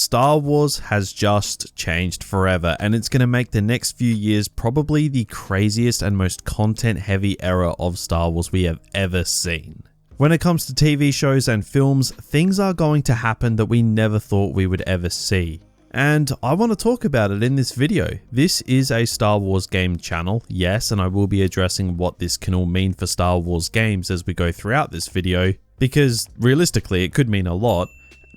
Star Wars has just changed forever, and it's going to make the next few years probably the craziest and most content-heavy era of Star Wars we have ever seen. When it comes to TV shows and films, things are going to happen that we never thought we would ever see. And I want to talk about it in this video. This is a Star Wars game channel, yes, and I will be addressing what this can all mean for Star Wars games as we go throughout this video, because realistically it could mean a lot.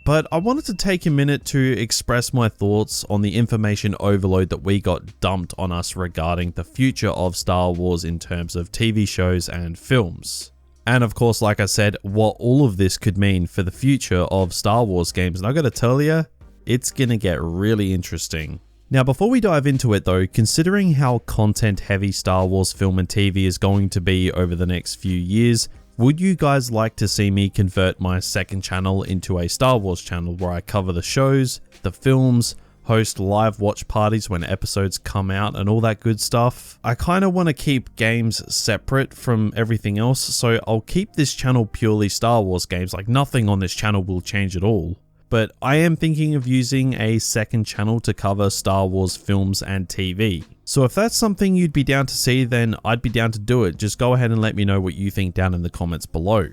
But I wanted to take a minute to express my thoughts on the information overload that we got dumped on us regarding the future of Star Wars in terms of TV shows and films. And of course, like I said, what all of this could mean for the future of Star Wars games. And I gotta tell you, it's gonna get really interesting. Now, before we dive into it though, considering how content heavy Star Wars film and TV is going to be over the next few years, would you guys like to see me convert my second channel into a Star Wars channel where I cover the shows, the films, host live watch parties when episodes come out and all that good stuff? I kind of want to keep games separate from everything else, so I'll keep this channel purely Star Wars games, like nothing on this channel will change at all. But I am thinking of using a second channel to cover Star Wars films and TV. So if that's something you'd be down to see, then I'd be down to do it. Just go ahead and let me know what you think down in the comments below.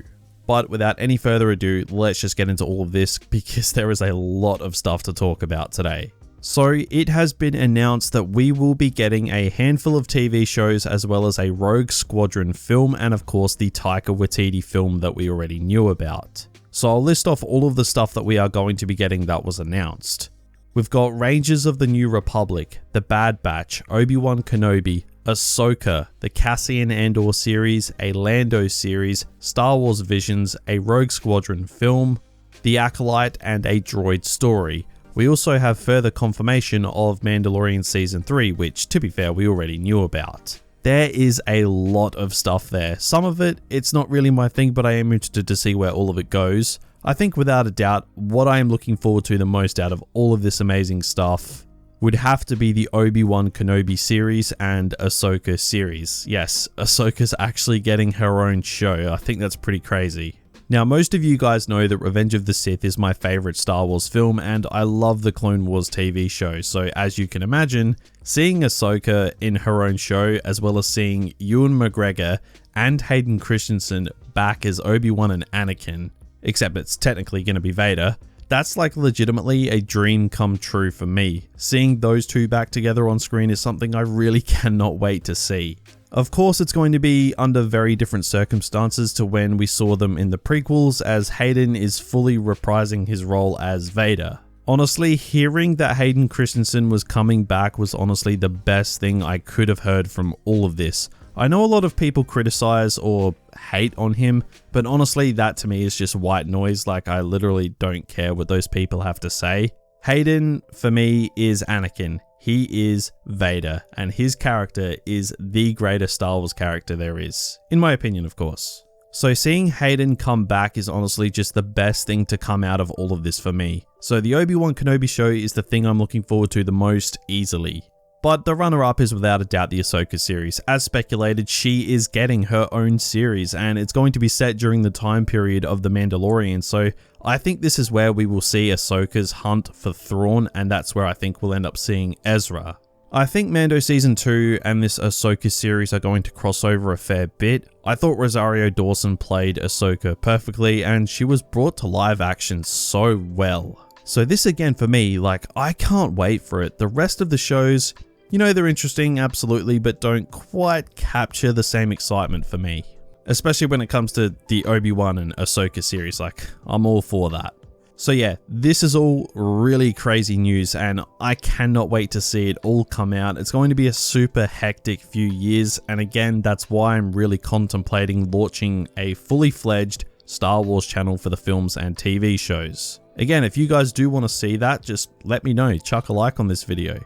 But without any further ado, let's just get into all of this because there is a lot of stuff to talk about today. So it has been announced that we will be getting a handful of TV shows as well as a Rogue Squadron film and of course the Taika Waititi film that we already knew about. So I'll list off all of the stuff that we are going to be getting that was announced. We've got Rangers of the New Republic, The Bad Batch, Obi-Wan Kenobi, Ahsoka, the Cassian Andor series, a Lando series, Star Wars Visions, a Rogue Squadron film, The Acolyte, and a Droid story. We also have further confirmation of Mandalorian Season 3, which, to be fair, we already knew about. There is a lot of stuff there. Some of it, it's not really my thing, but I am interested to see where all of it goes. I think without a doubt, what I am looking forward to the most out of all of this amazing stuff would have to be the Obi-Wan Kenobi series and Ahsoka series. Yes, Ahsoka's actually getting her own show. I think that's pretty crazy. Now, most of you guys know that Revenge of the Sith is my favorite Star Wars film, and I love the Clone Wars TV show, so as you can imagine, seeing Ahsoka in her own show, as well as seeing Ewan McGregor and Hayden Christensen back as Obi-Wan and Anakin, except it's technically going to be Vader, that's like legitimately a dream come true for me. Seeing those two back together on screen is something I really cannot wait to see. Of course, it's going to be under very different circumstances to when we saw them in the prequels, as Hayden is fully reprising his role as Vader. Honestly, hearing that Hayden Christensen was coming back was honestly the best thing I could have heard from all of this. I know a lot of people criticize or hate on him, but honestly, that to me is just white noise. Like, I literally don't care what those people have to say. Hayden, for me, is Anakin. He is Vader, and his character is the greatest Star Wars character there is, in my opinion, of course. So seeing Hayden come back is honestly just the best thing to come out of all of this for me. So the Obi-Wan Kenobi show is the thing I'm looking forward to the most easily. But the runner-up is without a doubt the Ahsoka series. As speculated, she is getting her own series, and it's going to be set during the time period of The Mandalorian, so I think this is where we will see Ahsoka's hunt for Thrawn, and that's where I think we'll end up seeing Ezra. I think Mando Season 2 and this Ahsoka series are going to cross over a fair bit. I thought Rosario Dawson played Ahsoka perfectly, and she was brought to live action so well. So this again for me, like, I can't wait for it. The rest of the shows, you know, they're interesting, absolutely, but don't quite capture the same excitement for me. Especially when it comes to the Obi-Wan and Ahsoka series, like, I'm all for that. So yeah, this is all really crazy news, and I cannot wait to see it all come out. It's going to be a super hectic few years, and again, that's why I'm really contemplating launching a fully fledged Star Wars channel for the films and TV shows. Again, if you guys do want to see that, just let me know, chuck a like on this video.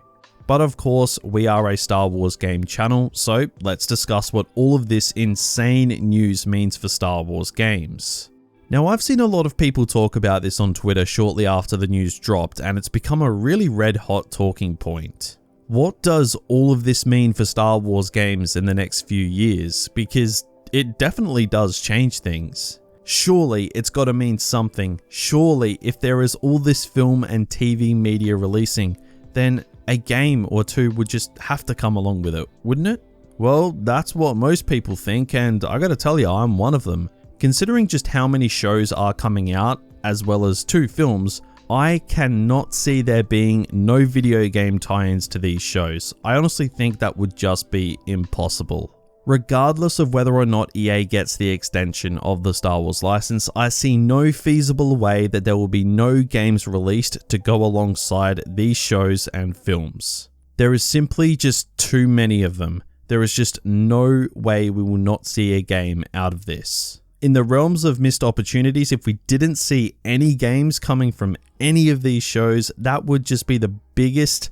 But of course, we are a Star Wars game channel, so let's discuss what all of this insane news means for Star Wars games. Now, I've seen a lot of people talk about this on Twitter shortly after the news dropped, and it's become a really red hot talking point. What does all of this mean for Star Wars games in the next few years? Because it definitely does change things. Surely it's got to mean something. Surely if there is all this film and TV media releasing, then a game or two would just have to come along with it, wouldn't it? Well, that's what most people think, and I gotta tell you, I'm one of them. Considering just how many shows are coming out, as well as 2 films, I cannot see there being no video game tie-ins to these shows. I honestly think that would just be impossible. Regardless of whether or not EA gets the extension of the Star Wars license, I see no feasible way that there will be no games released to go alongside these shows and films. There is simply just too many of them. There is just no way we will not see a game out of this. In the realms of missed opportunities, if we didn't see any games coming from any of these shows, that would just be the biggest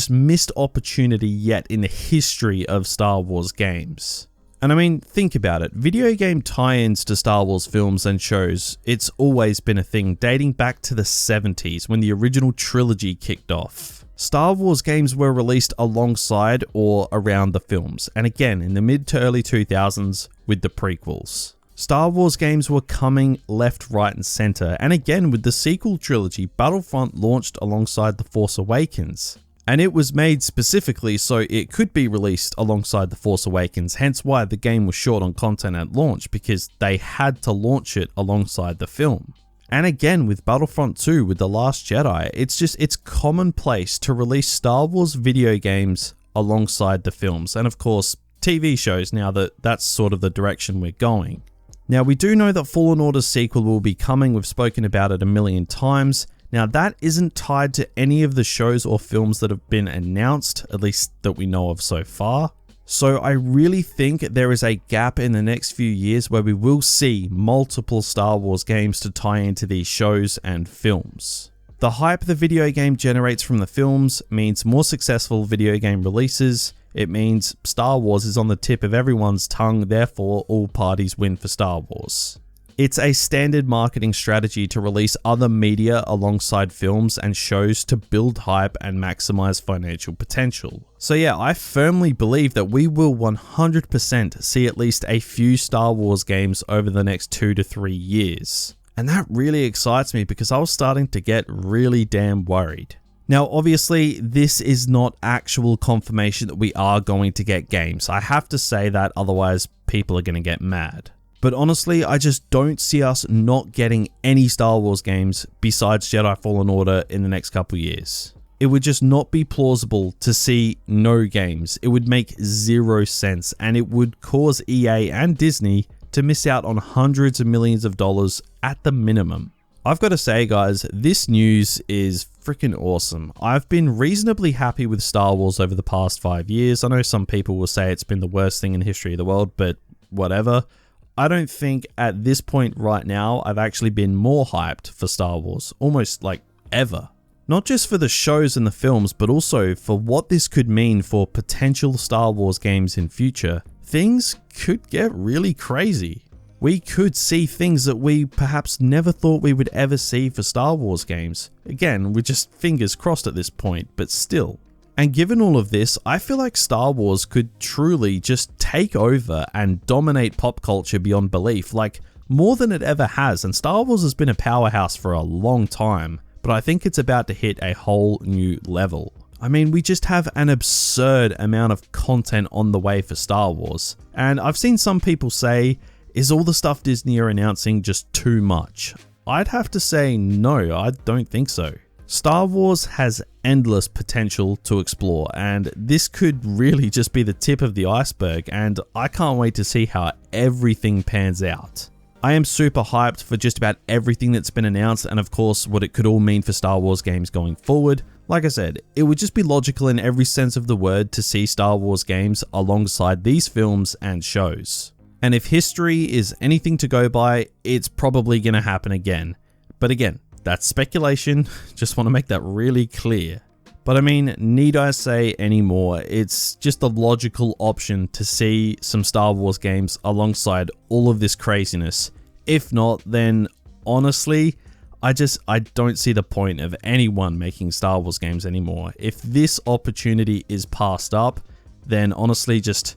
missed opportunity yet in the history of Star Wars games. And I mean, think about it. Video game tie-ins to Star Wars films and shows, it's always been a thing dating back to the 70s when the original trilogy kicked off. Star Wars games were released alongside or around the films, and again in the mid to early 2000s with the prequels. Star Wars games were coming left, right and center, and again with the sequel trilogy, Battlefront launched alongside The Force Awakens. And it was made specifically so it could be released alongside The Force Awakens, hence why the game was short on content at launch, because they had to launch it alongside the film. And again with Battlefront 2 with The Last Jedi, it's commonplace to release Star Wars video games alongside the films, and of course TV shows now that that's sort of the direction we're going. Now we do know that Fallen Order's sequel will be coming, we've spoken about it a million times. Now that isn't tied to any of the shows or films that have been announced, at least that we know of so far. So I really think there is a gap in the next few years where we will see multiple Star Wars games to tie into these shows and films. The hype the video game generates from the films means more successful video game releases. It means Star Wars is on the tip of everyone's tongue, therefore all parties win for Star Wars. It's a standard marketing strategy to release other media alongside films and shows to build hype and maximize financial potential. So yeah, I firmly believe that we will 100% see at least a few Star Wars games over the next 2 to 3 years. And that really excites me because I was starting to get really damn worried. Now obviously this is not actual confirmation that we are going to get games. I have to say that, otherwise people are going to get mad. But honestly, I just don't see us not getting any Star Wars games besides Jedi Fallen Order in the next couple years. It would just not be plausible to see no games. It would make zero sense, and it would cause EA and Disney to miss out on hundreds of millions of dollars at the minimum. I've got to say guys, this news is freaking awesome. I've been reasonably happy with Star Wars over the past 5 years. I know some people will say it's been the worst thing in the history of the world, but whatever. I don't think at this point right now I've actually been more hyped for Star Wars, almost like ever. Not just for the shows and the films, but also for what this could mean for potential Star Wars games in future. Things could get really crazy. We could see things that we perhaps never thought we would ever see for Star Wars games. Again, we're just fingers crossed at this point, but still. And given all of this, I feel like Star Wars could truly just take over and dominate pop culture beyond belief, like more than it ever has. And Star Wars has been a powerhouse for a long time, but I think it's about to hit a whole new level. I mean, we just have an absurd amount of content on the way for Star Wars. And I've seen some people say, is all the stuff Disney are announcing just too much? I'd have to say no, I don't think so. Star Wars has endless potential to explore, and this could really just be the tip of the iceberg, and I can't wait to see how everything pans out. I am super hyped for just about everything that's been announced, and of course what it could all mean for Star Wars games going forward. Like I said, it would just be logical in every sense of the word to see Star Wars games alongside these films and shows. And if history is anything to go by, it's probably going to happen again. But again, that's speculation, just want to make that really clear. But I mean, need I say any more? It's just a logical option to see some Star Wars games alongside all of this craziness. If not, then honestly, I don't see the point of anyone making Star Wars games anymore. If this opportunity is passed up, then honestly, just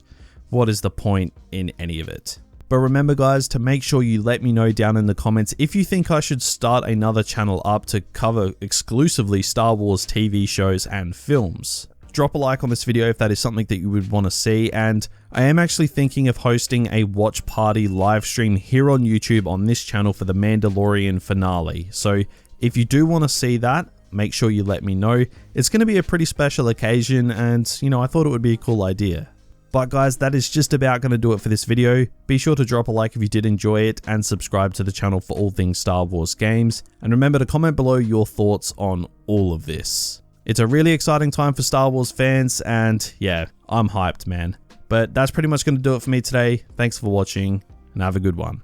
what is the point in any of it? But remember guys, to make sure you let me know down in the comments if you think I should start another channel up to cover exclusively Star Wars TV shows and films. Drop a like on this video if that is something that you would want to see, and I am actually thinking of hosting a watch party live stream here on YouTube on this channel for the Mandalorian finale. So if you do want to see that, make sure you let me know. It's going to be a pretty special occasion, and you know, I thought it would be a cool idea. But guys, that is just about going to do it for this video. Be sure to drop a like if you did enjoy it, and subscribe to the channel for all things Star Wars games. And remember to comment below your thoughts on all of this. It's a really exciting time for Star Wars fans, and yeah, I'm hyped, man. But that's pretty much going to do it for me today. Thanks for watching, and have a good one.